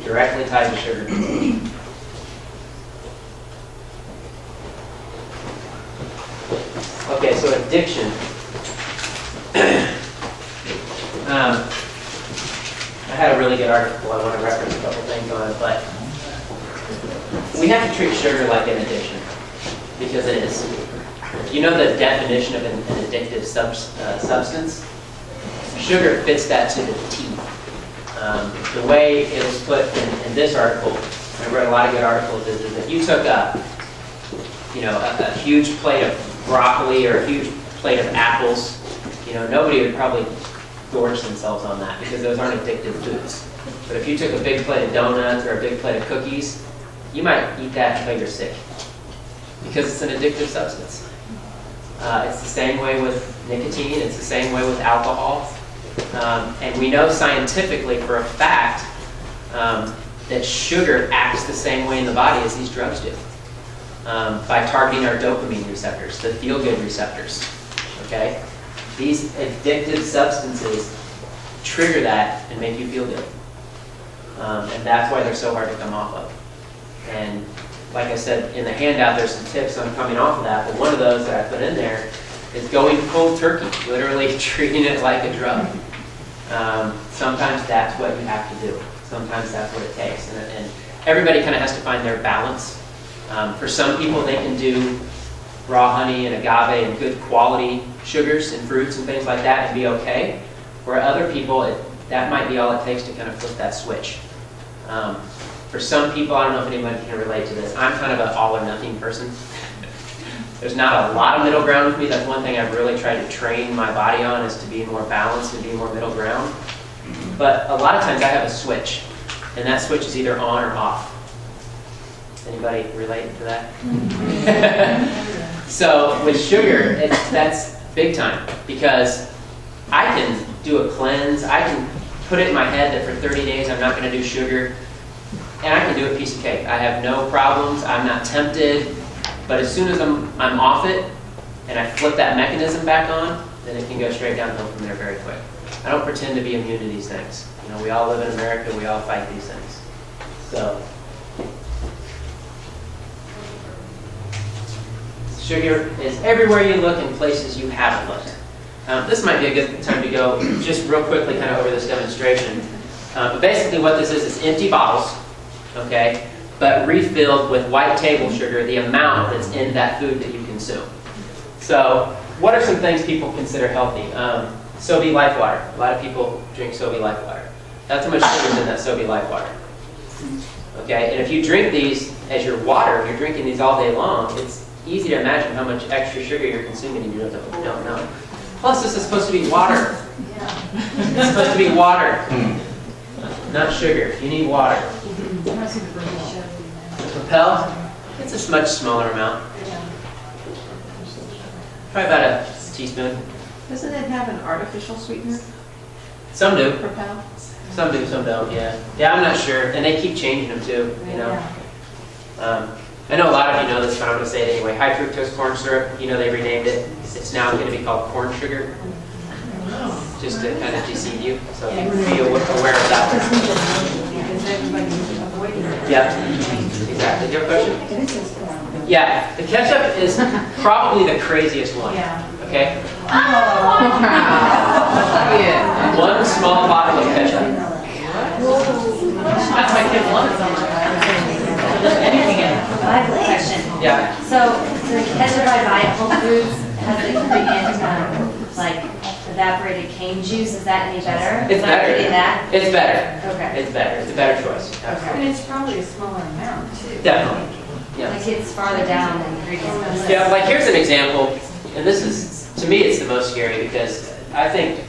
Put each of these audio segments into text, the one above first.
directly tied to sugar. Okay, so addiction. I had a really good article I want to reference a couple things on it, but we have to treat sugar like an addiction, because it is. You know the definition of an addictive substance? Sugar fits that to the T. The way it was put in this article, I read a lot of good articles, is that you took a huge plate of broccoli or a huge plate of apples, nobody would probably gorge themselves on that because those aren't addictive foods. But if you took a big plate of donuts or a big plate of cookies, you might eat that until you're sick because it's an addictive substance. It's the same way with nicotine. It's the same way with alcohol. And we know scientifically for a fact that sugar acts the same way in the body as these drugs do by targeting our dopamine receptors, the feel-good receptors. Okay? These addictive substances trigger that and make you feel good. And that's why they're so hard to come off of. And like I said, in the handout, there's some tips on coming off of that, but one of those that I put in there is going cold turkey, literally treating it like a drug. Sometimes that's what you have to do. Sometimes that's what it takes. And everybody kind of has to find their balance. For some people, they can do raw honey and agave and good quality sugars and fruits and things like that and be okay. For other people, that might be all it takes to kind of flip that switch. For some people, I don't know if anybody can relate to this, I'm kind of an all or nothing person. There's not a lot of middle ground with me. That's one thing I've really tried to train my body on, is to be more balanced and be more middle ground. But a lot of times I have a switch, and that switch is either on or off. Anybody relate to that? So with sugar, that's big time, because I can do a cleanse. I can put it in my head that for 30 days I'm not going to do sugar, and I can do a piece of cake. I have no problems. I'm not tempted. But as soon as I'm off it, and I flip that mechanism back on, then it can go straight downhill from there very quick. I don't pretend to be immune to these things. We all live in America. We all fight these things. So sugar is everywhere you look in places you haven't looked. This might be a good time to go just real quickly kind of over this demonstration. But basically what this is empty bottles, okay, but refilled with white table sugar, the amount that's in that food that you consume. So what are some things people consider healthy? Sobe Life Water. A lot of people drink Sobe Life Water. That's how much sugar is in that Sobe Life Water. Okay, and if you drink these as your water, you're drinking these all day long, it's easy to imagine how much extra sugar you're consuming and you don't know. Plus, this is supposed to be water. It's supposed to be water, not sugar. You need water. Propel, it's a much smaller amount. Probably about a teaspoon. Doesn't it have an artificial sweetener? Some do. Propel? Some do, some don't, yeah. Yeah, I'm not sure. And they keep changing them too, I know a lot of you know this, but I'm going to say it anyway. High fructose corn syrup, they renamed it. It's now going to be called corn sugar. Just to kind of deceive you, so be aware of that. Yeah, exactly. Do you have a question? Yeah, the ketchup is probably the craziest one. Okay? One small bottle of ketchup. That's my kid wants. Anything in it. I have a question. Yeah. So the ketchup I buy at Whole Foods has the ingredient like evaporated cane juice. Is that any better? It's better. That? It's better. Okay. It's better. It's a better choice. Absolutely. And it's probably a smaller amount, too. Definitely. Yeah. Like it's farther down than the ingredients. Yeah, like here's an example, and this is, to me, it's the most scary because I think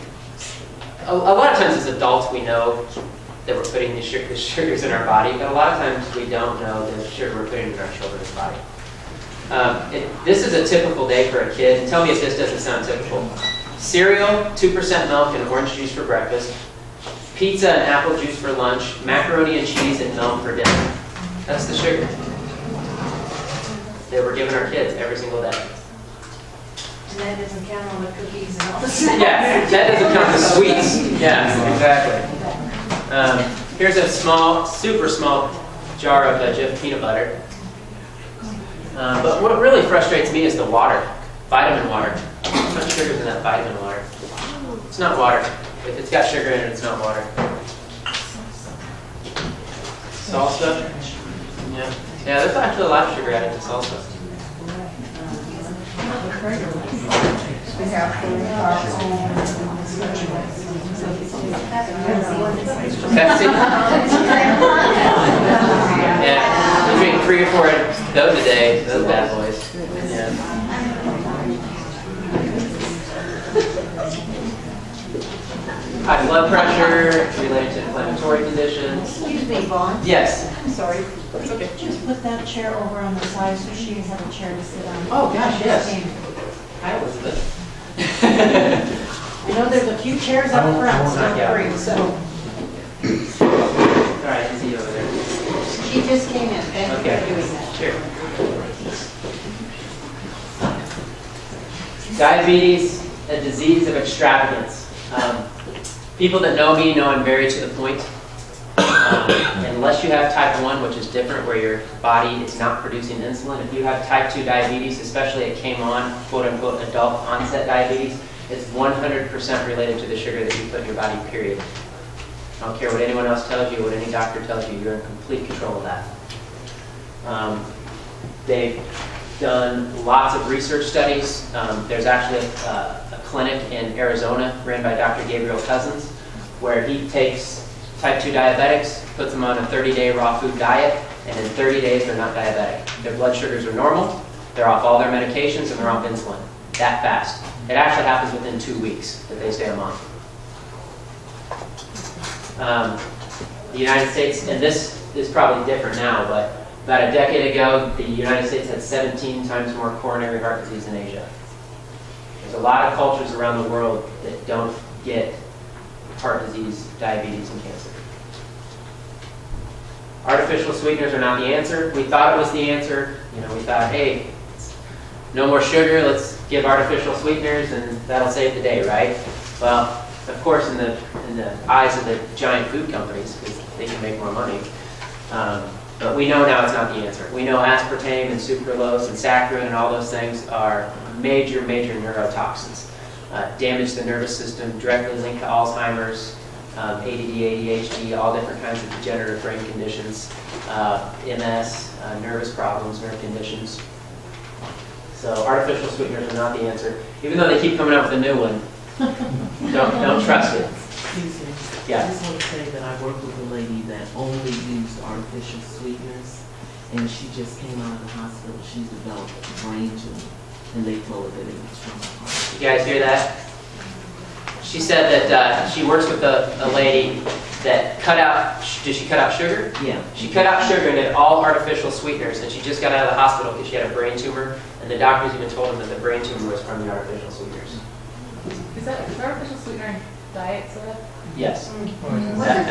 a lot of times as adults we know that we're putting the sugars in our body, but a lot of times we don't know the sugar we're putting in our children's body. This is a typical day for a kid. Tell me if this doesn't sound typical. Cereal, 2% milk and orange juice for breakfast. Pizza and apple juice for lunch. Macaroni and cheese and milk for dinner. That's the sugar that we're giving our kids every single day. And that doesn't count on the cookies and all the stuff. Yeah, that doesn't count the sweets. Yeah, exactly. Here's a small, super small jar of Jif peanut butter. But what really frustrates me is the water, vitamin water. How much sugar is in that vitamin water? It's not water. If it's got sugar in it, it's not water. Salsa? Yeah. Yeah, there's actually a lot of sugar added to salsa. Pepsi? Yeah, you drink 3 or 4 of those a day, those bad boys. Yeah. High blood pressure related to inflammatory conditions. Excuse me, Vaughn. Yes. I'm sorry. It's okay. Just put that chair over on the side so she has a chair to sit on. Oh gosh, yes. Hi, Elizabeth. I know there's a few chairs up front, so free, so. All right, I see you over there. She just came in, thank you Okay. for doing that. Sure. Diabetes, a disease of extravagance. People that know me know I'm very to the point. Unless you have type 1, which is different, where your body is not producing insulin, if you have type 2 diabetes, especially it came on, quote unquote, adult onset diabetes, it's 100% related to the sugar that you put in your body, period. I don't care what anyone else tells you, what any doctor tells you, you're in complete control of that. They've done lots of research studies. There's actually a clinic in Arizona ran by Dr. Gabriel Cousins, where he takes type 2 diabetics, puts them on a 30-day raw food diet, and in 30 days they're not diabetic. Their blood sugars are normal, they're off all their medications, and they're off insulin. That fast. It actually happens within 2 weeks that they stay them on. The United States, and this is probably different now, but about a decade ago, the United States had 17 times more coronary heart disease than Asia. There's a lot of cultures around the world that don't get heart disease, diabetes, and cancer. Artificial sweeteners are not the answer. We thought it was the answer. You know, we thought, hey, no more sugar, let's give artificial sweeteners and that'll save the day, right? Well, of course, in the eyes of the giant food companies, because they can make more money. But we know now it's not the answer. We know aspartame and sucralose and saccharin and all those things are major, major neurotoxins. Damage the nervous system, directly linked to Alzheimer's, ADD, ADHD, all different kinds of degenerative brain conditions, MS, nervous problems, nerve conditions. So artificial sweeteners are not the answer. Even though they keep coming out with a new one, don't trust it. Excuse me. Yeah. I just want to say that I work with a lady that only used artificial sweeteners, and she just came out of the hospital. She's developed a brain tumor, and they told her that it was from her heart. You guys hear that? She said that she works with a lady that cut out, did she cut out sugar? Yeah. She cut out sugar and did all artificial sweeteners, and she just got out of the hospital because she had a brain tumor, and the doctors even told them that the brain tumor was from the artificial sweeteners. Is artificial sweetener in diet soda? Yes. Mm. That-